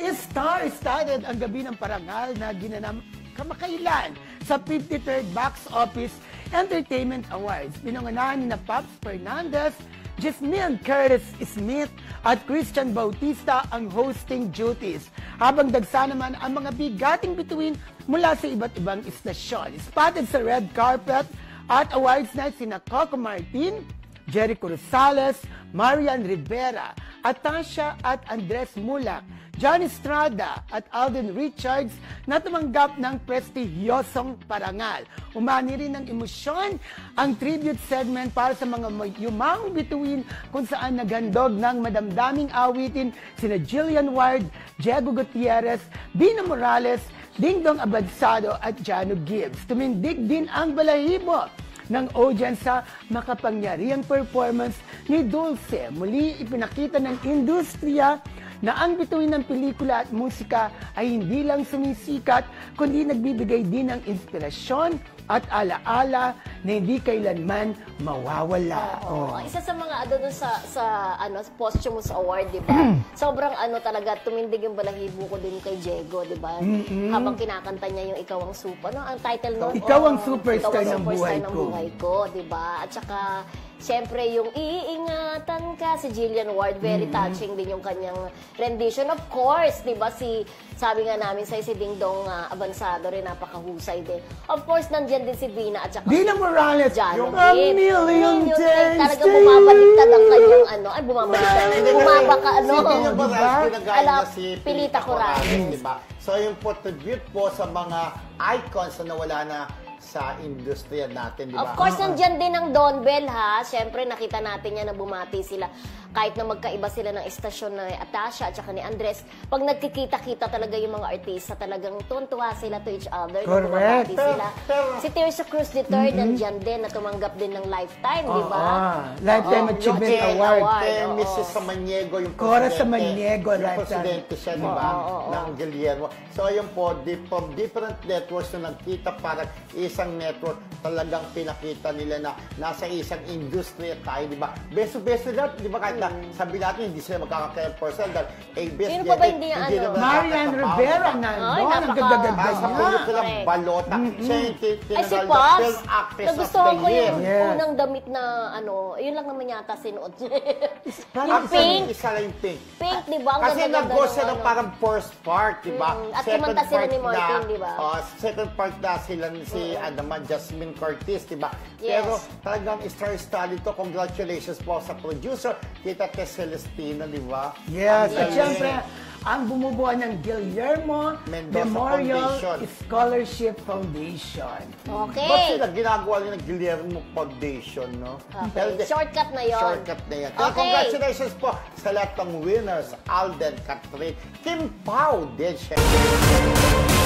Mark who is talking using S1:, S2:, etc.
S1: Star-studded ang gabi ng parangal na ginanam kamakailan sa 53rd Box Office Entertainment Awards. Pinangunahan ni Pops Fernandez, Jasmine Curtis Smith at Christian Bautista ang hosting duties. Habang dagsa naman ang mga bigating bituin mula sa iba't ibang istasyon. Spotted sa red carpet at awards night sina Coco Martin, Jericho Rosales, Marian Rivera, Atasha at Andres Mulak, John Estrada at Alden Richards na tumanggap ng prestihiyosong parangal. Umani rin ng emosyon ang tribute segment para sa mga yumang bituin kung saan naghandog ng madamdaming awitin sina Jillian Ward, Diego Gutierrez, Dina Morales, Dingdong Abansado at Jano Gibbs. Tumindig din ang balahibo ng audience sa makapangyarihang performance ni Dulce. Muli ipinakita ng industriya na ang bituin ng pelikula at musika ay hindi lang sumisikat, kundi nagbibigay din ng inspirasyon at alaala na hindi kailanman mawawala.
S2: Isa sa mga sa posthumous award, di ba? Sobrang talaga, tumindig yung balahibo ko din kay Diego, di ba? Habang kinakanta niya yung Ikaw ang Super, ang title no?
S1: Ikaw ang superstar ng buhay
S2: ko, di ba? At saka, siyempre, yung Iingatan Ka, si Jillian Ward, very touching din yung kanyang rendition. Of course, di ba, sabi nga namin sa'yo, si Dingdong Abansado rin, napakahusay din. Of course, nandiyan din si Vina at saka
S1: Dina Morales,
S2: yung
S1: A Million Days.
S2: Talaga bumabaliktad ang kanyang bumabaliktad. Bumabaka,
S3: Si Dina Morales, pinagaya na si
S2: Pilita Corrales.
S3: Diba? So, yung tribute po sa mga icons na nawala na sa industriya natin, di ba?
S2: Of course, nandiyan din ang Don Bell, ha? Siyempre, nakita natin yan na bumati sila. Kahit na magkaiba sila ng istasyon na Atasha at saka ni Andres, pag nagkikita-kita talaga yung mga artista, talagang tuwan-tuwa sila to each other.
S1: Correct.
S2: Sila. Si Tirsa Cruz III, nandiyan din, na tumanggap din ng Lifetime, di ba?
S1: Lifetime Achievement Award.
S3: Mrs. Samaniego, yung
S1: Cora Samaniego,
S3: yung
S1: lifetime.
S3: presidente siya, di ba? Ng Guillermo. So, yun po, from different networks na nagkita, parang isang network, talagang pinakita nila na nasa isang industriya tayo, di ba? Beso-beso na, di ba? Kahit na sabi natin, hindi sila magkakakaya person dahil ABS.
S2: Sino pa ba hindi
S1: Marian Rivera nandun. Ang ganda-ganda
S3: sa
S1: niya.
S3: pelikulang Balota. Siya yung
S2: Ay, si
S3: tinangal na
S2: Pops,
S3: film actress of
S2: nagustuhan
S3: the
S2: ko
S3: year.
S2: yung unang damit na, yun lang naman yata sinuot niya.
S3: Yung
S2: pink.
S3: Isa lang yung pink.
S2: Pink, di ba? Ang
S3: Kasi
S2: ganda-ganda
S3: nag-go
S2: ng
S3: siya ng parang first part, di ba?
S2: At kumanta sila ni Martin, di ba?
S3: Second part na sila si Jasmine Curtis, di ba?
S2: Yes.
S3: Pero talagang star-studded to. Congratulations po sa producer, Tita Tess Celestina, di ba?
S1: Yes, at syempre, ang bumubuo ng Guillermo
S3: Mendoza
S1: Memorial
S3: Foundation.
S1: Scholarship Foundation.
S2: Okay.
S3: Ba't sila ginagawa nila ng Guillermo Foundation, no?
S2: Okay. Shortcut na yun.
S3: Shortcut na yan. Kaya
S2: Okay.
S3: congratulations po sa lahat ng winners. Alden, Catherine, Kim Pao din, syempre.